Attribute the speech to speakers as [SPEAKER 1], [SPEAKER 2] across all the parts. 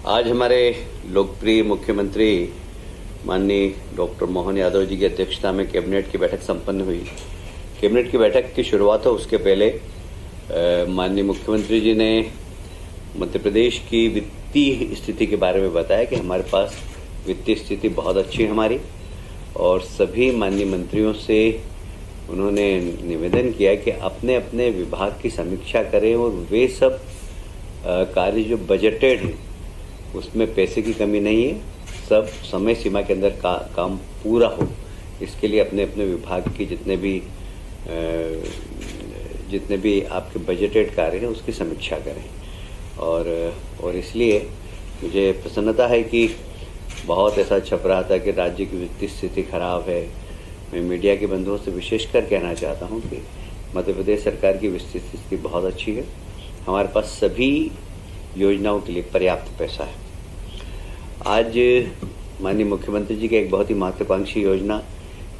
[SPEAKER 1] आज हमारे लोकप्रिय मुख्यमंत्री माननीय डॉक्टर मोहन यादव जी की अध्यक्षता में कैबिनेट की बैठक संपन्न हुई। कैबिनेट की बैठक की शुरुआत हो उसके पहले माननीय मुख्यमंत्री जी ने मध्य प्रदेश की वित्तीय स्थिति के बारे में बताया कि हमारे पास वित्तीय स्थिति बहुत अच्छी है हमारी, और सभी माननीय मंत्रियों से उन्होंने निवेदन किया कि अपने अपने विभाग की समीक्षा करें और वे सब कार्य जो बजटेड हैं उसमें पैसे की कमी नहीं है, सब समय सीमा के अंदर काम पूरा हो, इसके लिए अपने अपने विभाग की जितने भी आपके बजटेड कार्य हैं उसकी समीक्षा करें। और इसलिए मुझे प्रसन्नता है कि बहुत ऐसा छप रहा था कि राज्य की वित्तीय स्थिति खराब है। मैं मीडिया के बंधुओं से विशेषकर कहना चाहता हूं कि मध्य प्रदेश सरकार की वित्तीय स्थिति बहुत अच्छी है। हमारे पास सभी योजनाओं के लिए पर्याप्त पैसा है। आज माननीय मुख्यमंत्री जी की एक बहुत ही महत्वाकांक्षी योजना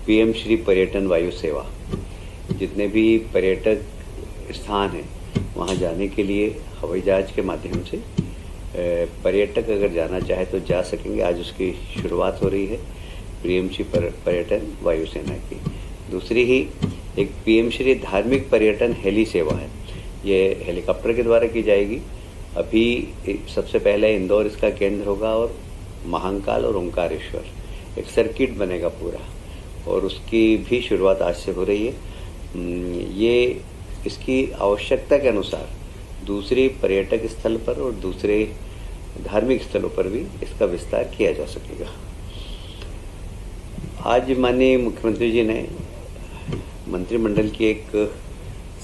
[SPEAKER 1] पीएम श्री पर्यटन वायु सेवा, जितने भी पर्यटक स्थान हैं वहां जाने के लिए हवाई जहाज के माध्यम से पर्यटक अगर जाना चाहे तो जा सकेंगे। आज उसकी शुरुआत हो रही है पीएम श्री पर्यटन वायु सेना की। दूसरी ही एक पीएम श्री धार्मिक पर्यटन हेली सेवा है, ये हेलीकॉप्टर के द्वारा की जाएगी। अभी सबसे पहले इंदौर इसका केंद्र होगा और महाकाल और ओंकारेश्वर एक सर्किट बनेगा पूरा, और उसकी भी शुरुआत आज से हो रही है। ये इसकी आवश्यकता के अनुसार दूसरे पर्यटक स्थल पर और दूसरे धार्मिक स्थलों पर भी इसका विस्तार किया जा सकेगा। आज माननीय मुख्यमंत्री जी ने मंत्रिमंडल की एक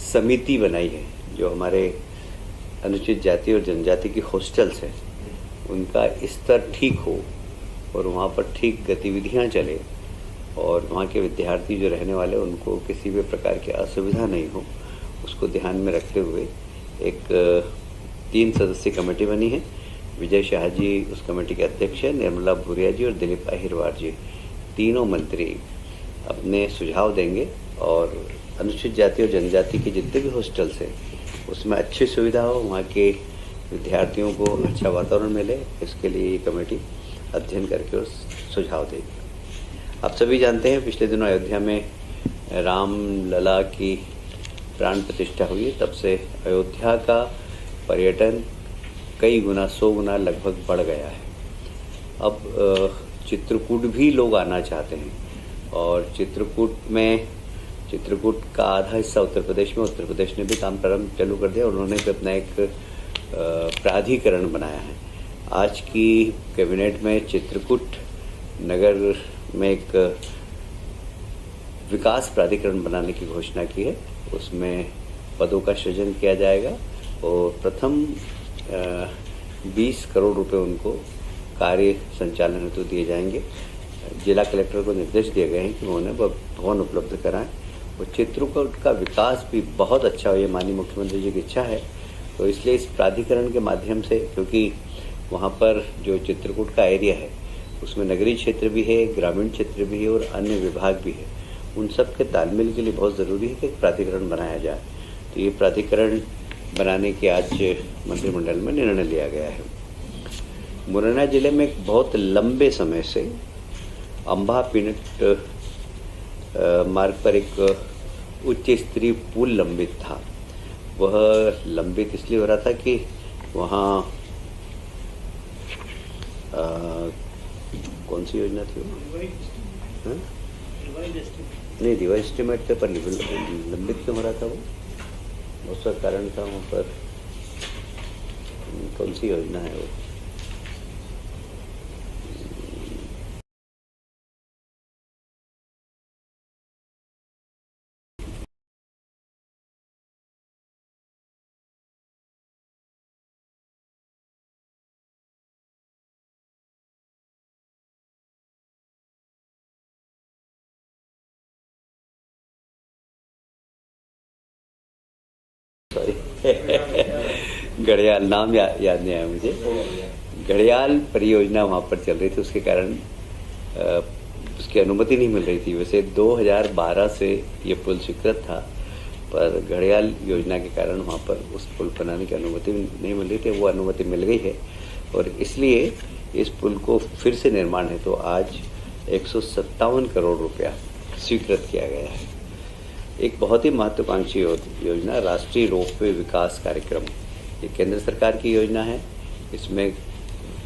[SPEAKER 1] समिति बनाई है जो हमारे अनुसूचित जाति और जनजाति की हॉस्टल्स हैं उनका स्तर ठीक हो और वहाँ पर ठीक गतिविधियाँ चले और वहाँ के विद्यार्थी जो रहने वाले उनको किसी भी प्रकार की असुविधा नहीं हो, उसको ध्यान में रखते हुए एक 3 सदस्यीय कमेटी बनी है। विजय शाह जी उस कमेटी के अध्यक्ष हैं, निर्मला भूरिया जी और दिलीप अहिरवार जी, तीनों मंत्री अपने सुझाव देंगे और अनुसूचित जाति और जनजाति के जितने भी हॉस्टल्स हैं उसमें अच्छी सुविधा हो, वहाँ के विद्यार्थियों को अच्छा वातावरण मिले, इसके लिए ये कमेटी अध्ययन करके और सुझाव देगी। आप सभी जानते हैं पिछले दिनों अयोध्या में राम लला की प्राण प्रतिष्ठा हुई, तब से अयोध्या का पर्यटन कई गुना 100 गुना लगभग बढ़ गया है। अब चित्रकूट भी लोग आना चाहते हैं और चित्रकूट का आधा हिस्सा उत्तर प्रदेश में, उत्तर प्रदेश ने भी काम प्रारंभ चालू कर दिया और उन्होंने भी अपना एक प्राधिकरण बनाया है। आज की कैबिनेट में चित्रकूट नगर में एक विकास प्राधिकरण बनाने की घोषणा की है। उसमें पदों का सृजन किया जाएगा और प्रथम 20 करोड़ रुपए उनको कार्य संचालन हेतु दिए जाएंगे। जिला कलेक्टर को निर्देश दिए गए हैं कि उन्हें भवन उपलब्ध कराएं और चित्रकूट का विकास भी बहुत अच्छा हो, ये माननीय मुख्यमंत्री जी की इच्छा है। तो इसलिए इस प्राधिकरण के माध्यम से, क्योंकि वहाँ पर जो चित्रकूट का एरिया है उसमें नगरीय क्षेत्र भी है, ग्रामीण क्षेत्र भी है और अन्य विभाग भी है, उन सब के तालमेल के लिए बहुत ज़रूरी है कि एक प्राधिकरण बनाया जाए। तो ये प्राधिकरण बनाने के आज मंत्रिमंडल में निर्णय लिया गया है। मुरैना जिले में एक बहुत लंबे समय से अम्बा पीनट मार्ग पर एक उच्च स्तरीय पुल लंबित था। वह लंबित इसलिए हो रहा था कि वहाँ कौन सी योजना थी वो? नहीं, रिवाइज एस्टीमेट थे, पर लंबित क्यों हो रहा था वो? उसका कारण था वहाँ पर कौन सी योजना है वो? सॉरी घड़ियाल नाम याद नहीं आया मुझे। घड़ियाल परियोजना वहाँ पर चल रही थी, उसके कारण उसकी अनुमति नहीं मिल रही थी। वैसे 2012 से ये पुल स्वीकृत था, पर घड़ियाल योजना के कारण वहाँ पर उस पुल बनाने की अनुमति नहीं मिल रही थी। वो अनुमति मिल गई है और इसलिए इस पुल को फिर से निर्माण है तो आज 157 करोड़ रुपया स्वीकृत किया गया है। एक बहुत ही महत्वाकांक्षी योजना राष्ट्रीय रोपवे विकास कार्यक्रम, ये केंद्र सरकार की योजना है। इसमें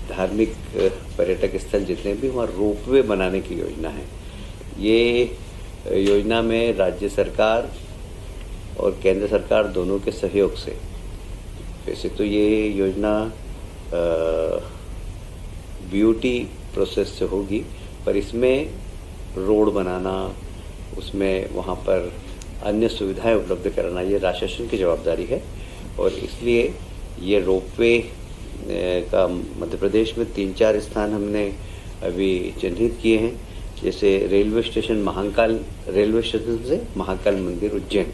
[SPEAKER 1] धार्मिक पर्यटक स्थल जितने भी वहाँ रोपवे बनाने की योजना है। ये योजना में राज्य सरकार और केंद्र सरकार दोनों के सहयोग से, वैसे तो ये योजना बीओटी प्रोसेस से होगी, पर इसमें रोड बनाना, उसमें वहाँ पर अन्य सुविधाएं उपलब्ध कराना ये राज्य शासन की जवाबदारी है। और इसलिए ये रोपवे का मध्य प्रदेश में 3-4 स्थान हमने अभी चिन्हित किए हैं, जैसे railway station Mahakal, railway station से महाकाल मंदिर उज्जैन,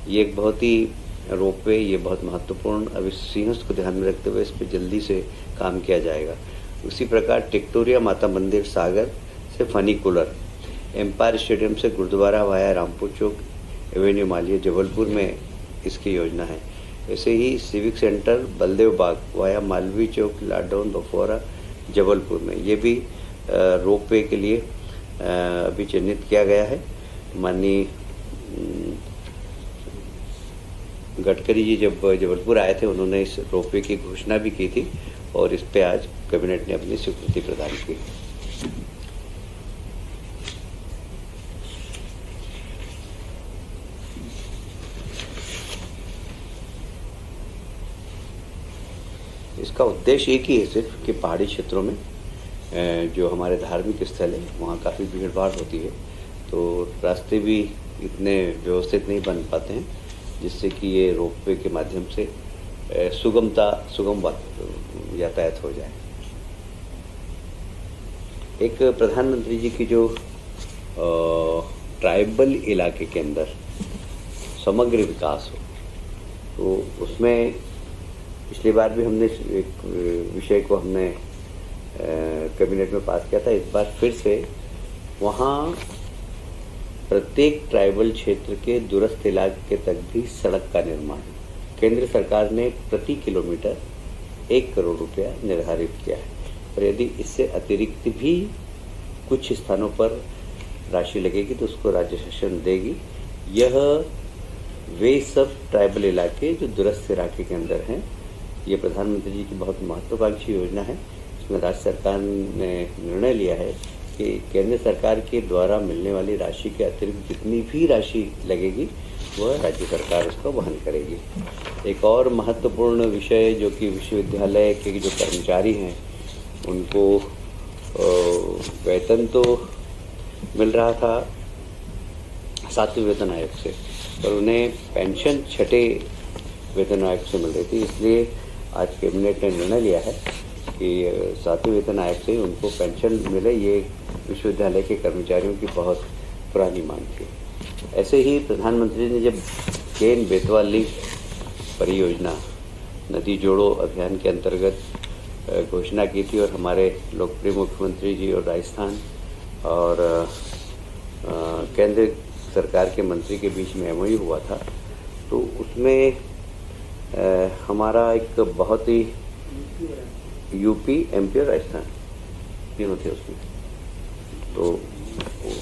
[SPEAKER 1] ये एक बहुत ही रोपवे, ये बहुत महत्वपूर्ण, अभी सिंहस्थ को ध्यान में रखते हुए इस पर जल्दी से काम किया जाएगा। उसी प्रकार टिक्टोरिया माता मंदिर सागर से फनीकुलर, एम्पायर स्टेडियम से गुरुद्वारा वाया रामपुर चौक एवेन्यू मालिया जबलपुर में इसकी योजना है। ऐसे ही सिविक सेंटर बलदेव बाग वाया मालवी चौक लाडौन बफौरा जबलपुर में, ये भी रोपवे के लिए अभी चिन्हित किया गया है। माननीय गडकरी जी जब जबलपुर आए थे उन्होंने इस रोपवे की घोषणा भी की थी और इस पे आज कैबिनेट ने अपनी स्वीकृति प्रदान की। इसका उद्देश्य एक ही है सिर्फ कि पहाड़ी क्षेत्रों में जो हमारे धार्मिक स्थल है वहाँ काफ़ी भीड़ भाड़ होती है, तो रास्ते भी इतने व्यवस्थित नहीं बन पाते हैं, जिससे कि ये रोपवे के माध्यम से सुगम यातायात हो जाए। एक प्रधानमंत्री जी की जो ट्राइबल इलाके के अंदर समग्र विकास हो, तो उसमें पिछली बार भी हमने एक विषय को हमने कैबिनेट में पास किया था। इस बार फिर से वहाँ प्रत्येक ट्राइबल क्षेत्र के दूरस्थ इलाके तक भी सड़क का निर्माण केंद्र सरकार ने प्रति किलोमीटर 1 करोड़ रुपया निर्धारित किया है, और यदि इससे अतिरिक्त भी कुछ स्थानों पर राशि लगेगी तो उसको राज्य शासन देगी। यह वे सब ट्राइबल इलाके जो दूरस्थ इलाके के अंदर हैं, ये प्रधानमंत्री जी की बहुत महत्वाकांक्षी योजना है। इसमें राज्य सरकार ने निर्णय लिया है कि केंद्र सरकार के द्वारा मिलने वाली राशि के अतिरिक्त जितनी भी राशि लगेगी वह राज्य सरकार उसको वहन करेगी। एक और महत्वपूर्ण विषय जो कि विश्वविद्यालय के जो कर्मचारी हैं उनको वेतन तो मिल रहा था 7वें वेतन आयोग से, पर उन्हें पेंशन 6ठे वेतन आयोग से मिल रही थी। इसलिए आज कैबिनेट ने निर्णय लिया है कि 7वें वेतन आयोग से उनको पेंशन मिले। ये विश्वविद्यालय के कर्मचारियों की बहुत पुरानी मांग थी। ऐसे ही प्रधानमंत्री ने जब केन बेतवा लिंक परियोजना नदी जोड़ो अभियान के अंतर्गत घोषणा की थी और हमारे लोकप्रिय मुख्यमंत्री जी और राजस्थान और केंद्र सरकार के मंत्री के बीच में एमओयू हुआ था, तो उसमें हमारा एक बहुत ही यूपी, एमपी और राजस्थान तीनों थे उसमें, तो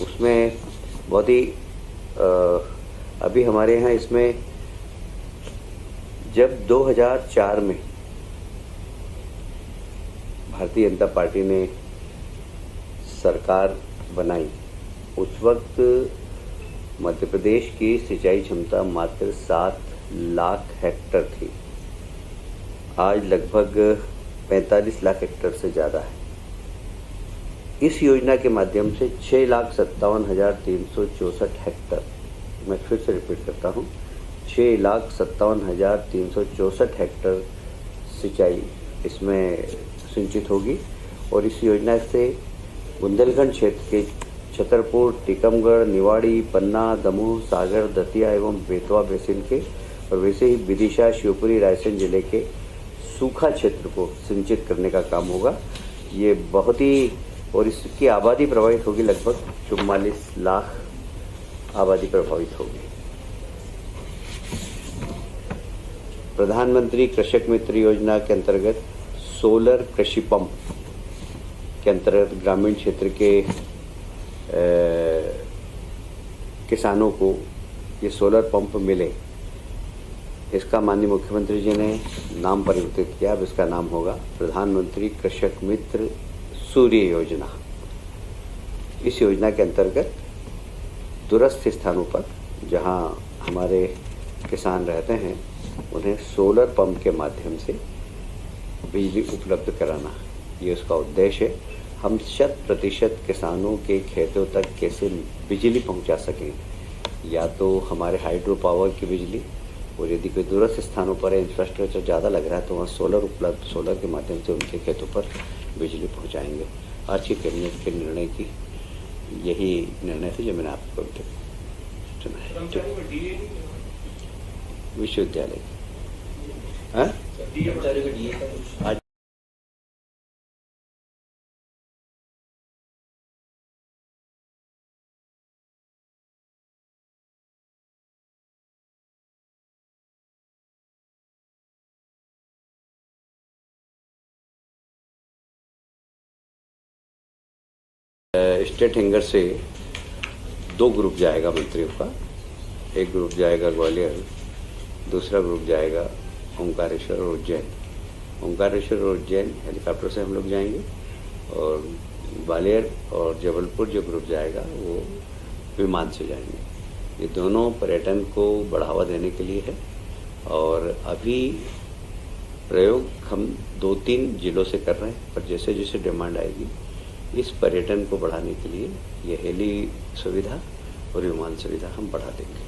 [SPEAKER 1] उसमें बहुत ही अभी हमारे यहाँ इसमें जब 2004 में भारतीय जनता पार्टी ने सरकार बनाई, उस वक्त मध्य प्रदेश की सिंचाई क्षमता मात्र 7 लाख हेक्टेयर थी। आज लगभग 45 लाख हेक्टेयर से ज़्यादा है। इस योजना के माध्यम से 6,57,364 हेक्टेयर, मैं फिर से रिपीट करता हूँ, 6,57,364 हेक्टेयर सिंचाई इसमें सिंचित होगी। और इस योजना से बुंदेलखंड क्षेत्र के छतरपुर, टीकमगढ़, निवाड़ी, पन्ना, दमोह, सागर, दतिया एवं बेतवा बेसिन के, और वैसे ही विदिशा, शिवपुरी, रायसेन जिले के सूखा क्षेत्र को सिंचित करने का काम होगा। ये बहुत ही, और इसकी आबादी प्रभावित होगी, लगभग 44 लाख आबादी प्रभावित होगी। प्रधानमंत्री कृषक मित्र योजना के अंतर्गत सोलर कृषि पंप के अंतर्गत ग्रामीण क्षेत्र के किसानों को ये सोलर पंप मिले, इसका माननीय मुख्यमंत्री जी ने नाम परिवर्तित किया। अब इसका नाम होगा प्रधानमंत्री कृषक मित्र सूर्य योजना। इस योजना के अंतर्गत दूरस्थ स्थानों पर जहां हमारे किसान रहते हैं उन्हें सोलर पंप के माध्यम से बिजली उपलब्ध कराना, ये उसका उद्देश्य है। हम 100% किसानों के खेतों तक कैसे बिजली पहुंचा सकें, या तो हमारे हाइड्रो पावर की बिजली, और यदि कोई दूरस्थ स्थानों पर इंफ्रास्ट्रक्चर ज़्यादा लग रहा है तो वहाँ सोलर के माध्यम से उनके खेतों पर बिजली पहुँचाएँगे। आज की कैबिनेट के निर्णय की यही निर्णय थे जो मैंने आपको सुना है। विश्वविद्यालय आज स्टेट हैंगर से 2 ग्रुप जाएगा मंत्रियों का। एक ग्रुप जाएगा ग्वालियर, दूसरा ग्रुप जाएगा ओंकारेश्वर और उज्जैन। ओंकारेश्वर और उज्जैन हेलीकॉप्टर से हम लोग जाएंगे, और ग्वालियर और जबलपुर जो ग्रुप जाएगा वो विमान से जाएंगे। ये दोनों पर्यटन को बढ़ावा देने के लिए है, और अभी प्रयोग हम 2-3 जिलों से कर रहे हैं, पर जैसे जैसे डिमांड आएगी इस पर्यटन को बढ़ाने के लिए ये हेली सुविधा और विमान सुविधा हम बढ़ा देंगे।